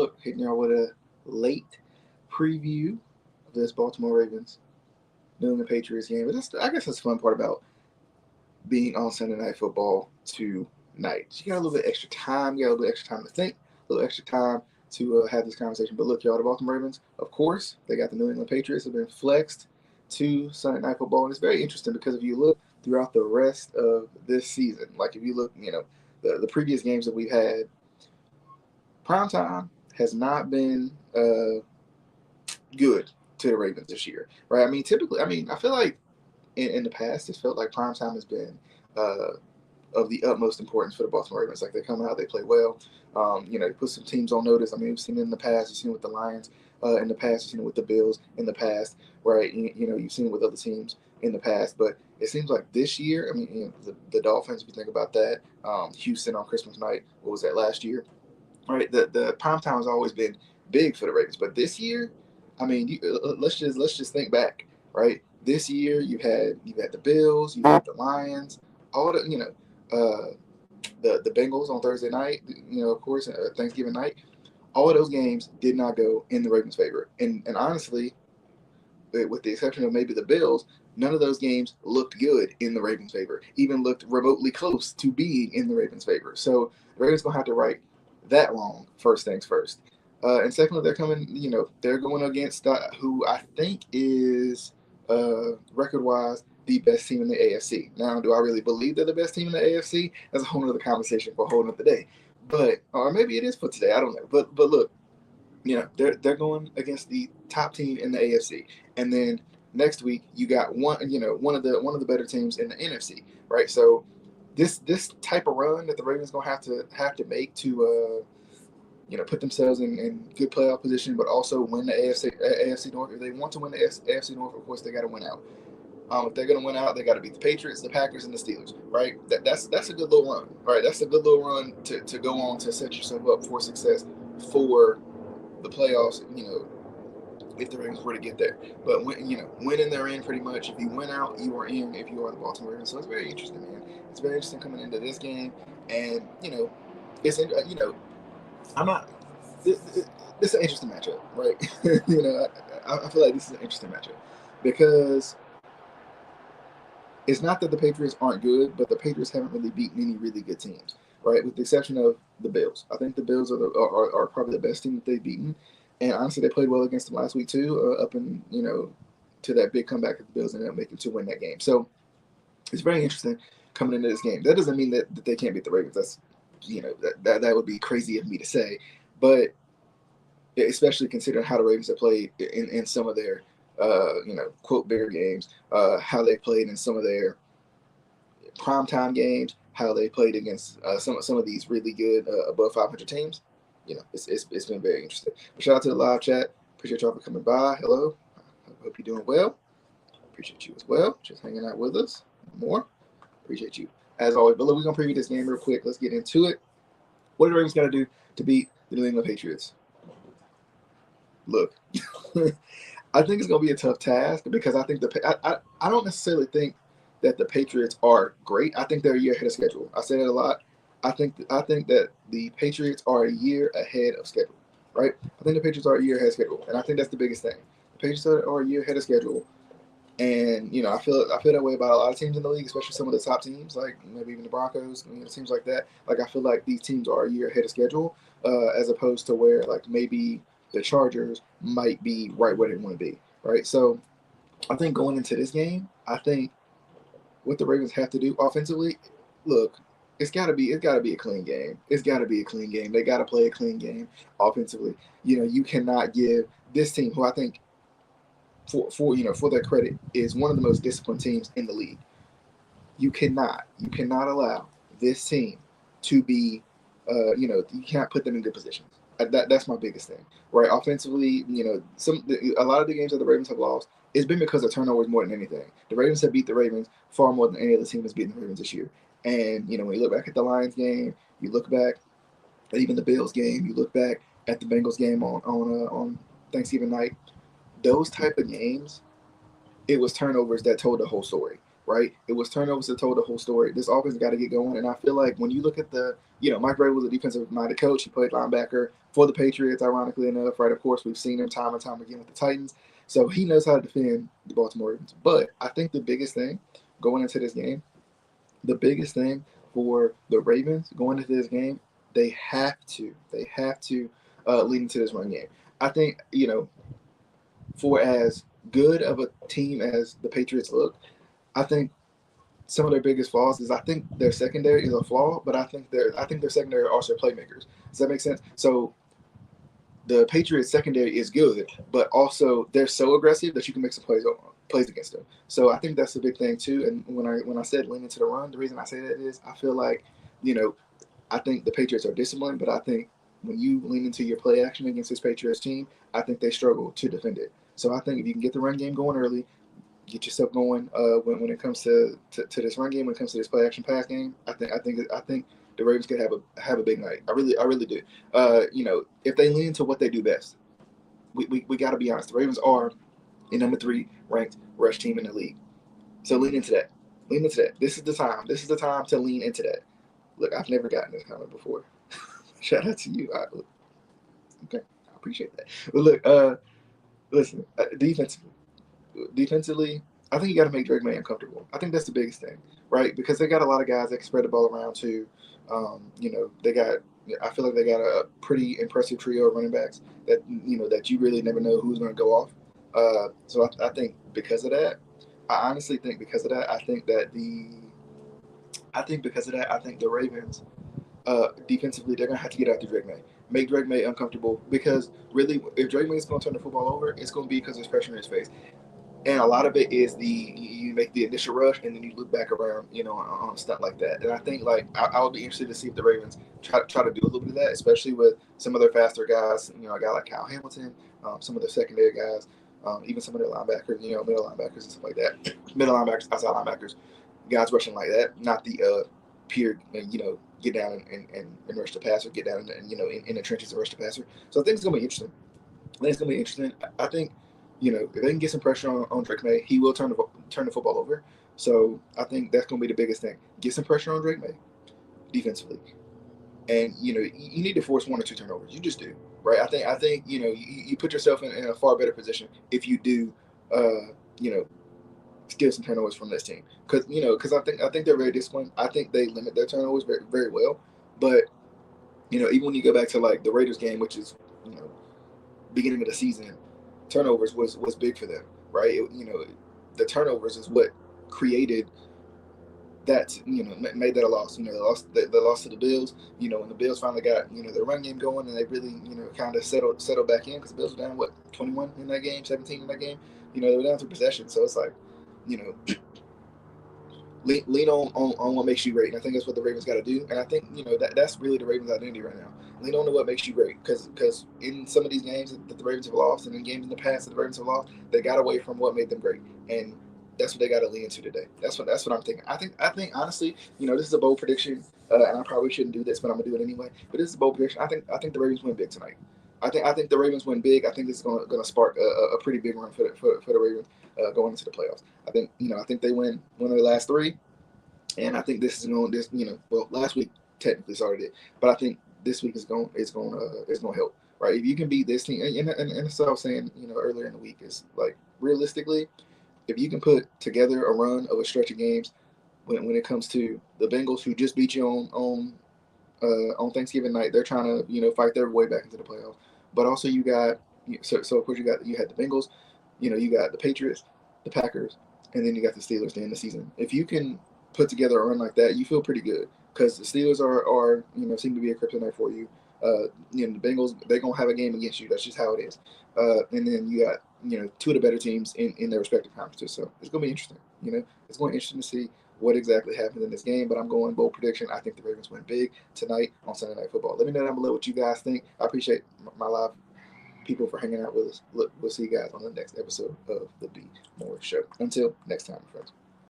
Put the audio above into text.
look, hitting y'all with a late preview of this Baltimore Ravens New England Patriots game. But I guess that's the fun part about being on Sunday Night Football tonight. You got a little bit extra time. You got a little bit extra time to think, a little extra time to have this conversation. But look, y'all, the Baltimore Ravens, of course, they got the New England Patriots have been flexed to Sunday Night Football. And it's very interesting because if you look throughout the rest of this season, like if you look, the previous games that we've had, prime time has not been good to the Ravens this year, right? I mean, typically, I feel like in the past, it felt like prime time has been of the utmost importance for the Baltimore Ravens. Like they come out, they play well. They put some teams on notice. I mean, we've seen it in the past. You've seen it with the Lions in the past. You've seen it with the Bills in the past, right? You've seen it with other teams in the past. But it seems like this year, I mean, the Dolphins, if you think about that, Houston on Christmas night, what was that last year? Right, the prime time has always been big for the Ravens, but this year, I mean, let's just think back, right? This year you've had the Bills, you've had the Lions, all the Bengals on Thursday night, of course, Thanksgiving night. All of those games did not go in the Ravens' favor, and honestly, with the exception of maybe the Bills, none of those games looked good in the Ravens' favor, even looked remotely close to being in the Ravens' favor. So the Ravens gonna have to right that wrong. First things first, and secondly, they're going against who I think is record-wise the best team in the AFC. Now, do I really believe they're the best team in the AFC? That's a whole other conversation for a whole other day. But or maybe it is for today. I don't know. But look, they're going against the top team in the AFC, and then next week you got one of the better teams in the NFC, right? So this type of run that the Ravens gonna have to make to put themselves in good playoff position, but also win the AFC North. If they want to win the AFC North, of course they got to win out. If they're going to win out, they got to beat the Patriots, the Packers, and the Steelers, right? That's a good little run, right? That's a good little run to go on to set yourself up for success for the playoffs. If the Ravens were to get there, but winning they're in pretty much. If you win out, you are in. If you are the Baltimore Ravens, so it's very interesting, man. It's very interesting coming into this game, and it's I'm not. This is an interesting matchup, right? I feel like this is an interesting matchup because it's not that the Patriots aren't good, but the Patriots haven't really beaten any really good teams, right? With the exception of the Bills. I think the Bills are probably the best team that they've beaten, and honestly, they played well against them last week too. Up in to that big comeback that the Bills ended up making to win that game. So it's very interesting coming into this game. That doesn't mean that they can't beat the Ravens. That's that would be crazy of me to say, but especially considering how the Ravens have played in some of their quote bigger games, how they played in some of their primetime games, how they played against some of these really good above 500 teams. It's been very interesting. But shout out to the live chat. Appreciate y'all for coming by. Hello. I hope you're doing well. Appreciate you as well. Just hanging out with us more. Appreciate you as always. But look, we're gonna preview this game real quick. Let's get into it. What do the Ravens got to do to beat the New England Patriots? Look, I think it's going to be a tough task because I think I don't necessarily think that the Patriots are great. I think they're a year ahead of schedule. I say that a lot. I think that the Patriots are a year ahead of schedule, right? I think the Patriots are a year ahead of schedule, and I think that's the biggest thing. The Patriots are a year ahead of schedule, and I feel that way about a lot of teams in the league, especially some of the top teams, like maybe even the Broncos, teams like that. Like I feel like these teams are a year ahead of schedule, as opposed to where like maybe the Chargers might be right where they want to be, right? So I think going into this game, I think what the Ravens have to do offensively, look, it's got to be a clean game. It's got to be a clean game. They got to play a clean game offensively. You cannot give this team, who I think for their credit, is one of the most disciplined teams in the league. You cannot allow this team to be, you can't put them in good positions. That's my biggest thing, right? Offensively, a lot of the games that the Ravens have lost, it's been because of turnovers more than anything. The Ravens have beat the Ravens far more than any other team has beaten the Ravens this year. And when you look back at the Lions game, you look back at even the Bills game, you look back at the Bengals game on Thanksgiving night. Those type of games, it was turnovers that told the whole story. right? It was turnovers that told the whole story. This offense got to get going, and I feel like when you look at Mike Ray was a defensive-minded coach. He played linebacker for the Patriots, ironically enough, right? Of course, we've seen him time and time again with the Titans, so he knows how to defend the Baltimore Ravens. But I think the biggest thing going into this game, the biggest thing for the Ravens going into this game, they have to lean into this run game. I think for as good of a team as the Patriots look, I think some of their biggest flaws is I think their secondary is a flaw, but I think their secondary are also playmakers. Does that make sense? So the Patriots secondary is good, but also they're so aggressive that you can make some plays against them. So I think that's a big thing too. And when I said lean into the run, the reason I say that is I feel like, you know, I think the Patriots are disciplined, but I think when you lean into your play action against this Patriots team, I think they struggle to defend it. So I think if you can get the run game going early, get yourself going when it comes to this run game, when it comes to this play action pass game, I think the Ravens could have a big night. I really do. If they lean to what they do best, we got to be honest. The Ravens are a number 3 ranked rush team in the league. So lean into that. Lean into that. This is the time. This is the time to lean into that. Look, I've never gotten this comment before. Shout out to you. Okay, I appreciate that. But look, listen, defensively, I think you got to make Drake May uncomfortable. I think that's the biggest thing, right? Because they got a lot of guys that can spread the ball around too. They got. I feel like they got a pretty impressive trio of running backs that you really never know who's going to go off. So I think because of that, I honestly think because of that, I think the Ravens defensively they're going to have to get after Drake May, make Drake May uncomfortable because really, if Drake May is going to turn the football over, it's going to be because there's pressure in his face. And a lot of it is you make the initial rush and then you look back around, on a stunt like that. And I think like I'll be interested to see if the Ravens try to do a little bit of that, especially with some of their faster guys. A guy like Kyle Hamilton, some of their secondary guys, even some of their linebackers, middle linebackers and stuff like that. Middle linebackers, outside linebackers, guys rushing like that, not the pure, get down and rush the passer, get down in the trenches and rush the passer. So I think it's gonna be interesting. I think if they can get some pressure on Drake May, he will turn the football over. So I think that's going to be the biggest thing. Get some pressure on Drake May defensively, and you need to force 1 or 2 turnovers. You just do, right? I think you put yourself in a far better position if you do, you know, steal some turnovers from this team because I think they're very disciplined. I think they limit their turnovers very very well, but even when you go back to like the Raiders game, which is you know beginning of the season, turnovers was big for them, right? The turnovers is what created that made that a loss. They lost to the Bills. When the Bills finally got their run game going and they really kind of settled back in because the Bills were down 21 in that game, 17 in that game. They were down 3 possessions, so it's like you know lean on what makes you great, and I think that's what the Ravens got to do. And I think that's really the Ravens' identity right now. Lean on to what makes you great, because in some of these games that the Ravens have lost, and in games in the past that the Ravens have lost, they got away from what made them great, and that's what they got to lean into today. That's what I'm thinking. I think honestly, this is a bold prediction, and I probably shouldn't do this, but I'm gonna do it anyway. But this is a bold prediction. I think the Ravens win big tonight. I think the Ravens win big. I think this is gonna spark a pretty big run for the Ravens going into the playoffs. I think they win one of the last 3. And I think this is going last week technically started it, but I think this week is going to help, right? If you can beat this team, and so I was saying earlier in the week is like realistically, if you can put together a run of a stretch of games when it comes to the Bengals who just beat you on Thanksgiving night, they're trying to fight their way back into the playoffs, but also you got so of course you had the Bengals, you got the Patriots, the Packers, and then you got the Steelers at the end of the season. If you can put together a run like that, you feel pretty good because the Steelers are seem to be a kryptonite for you. The Bengals, they're gonna have a game against you. That's just how it is. And then you got 2 of the better teams in their respective conferences. So it's gonna be interesting. It's going to be interesting to see what exactly happens in this game. But I'm going bold prediction. I think the Ravens win big tonight on Sunday Night Football. Let me know down below what you guys think. I appreciate my live people for hanging out with us. Look, we'll see you guys on the next episode of the Be More Show. Until next time, my friends.